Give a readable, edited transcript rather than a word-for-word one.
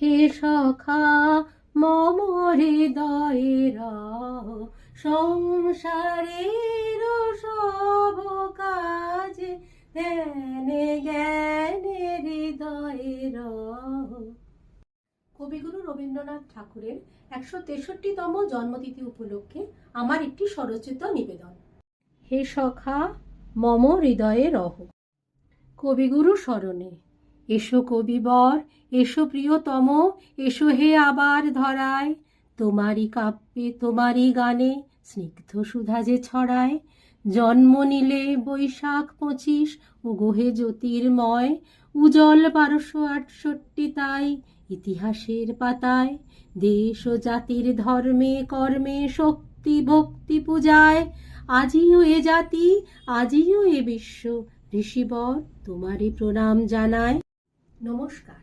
হে সখা মম হৃদয়ের সংসারের সব কাজে ধ্যানে জ্ঞানে হৃদয়ের। কবিগুরু রবীন্দ্রনাথ ঠাকুরের ১৬৩তম জন্মতিথি উপলক্ষে আমার একটি স্বরচিত নিবেদন। হে সখা মম হৃদয়ে রহ। কবিগুরু স্মরণে এসো কবিবর, এসো প্রিয়তম, এসো হে আবার ধরায়। তোমারই কাব্যে তোমারই গানে স্নিগ্ধ সুধা যে ছড়ায়। জন্ম নিলে বৈশাখ ২৫ ও গোহে জ্যোতির্ময়, উজ্জ্বল ১২৬৮ তাই ইতিহাসের পাতায়। দেশ ও জাতির ধর্মে কর্মে শক্তি ভক্তি পূজায়। আজিও এ জাতি, আজিও এ বিশ্ব ঋষিবর তোমারই প্রণাম জানায়। নমস্কার।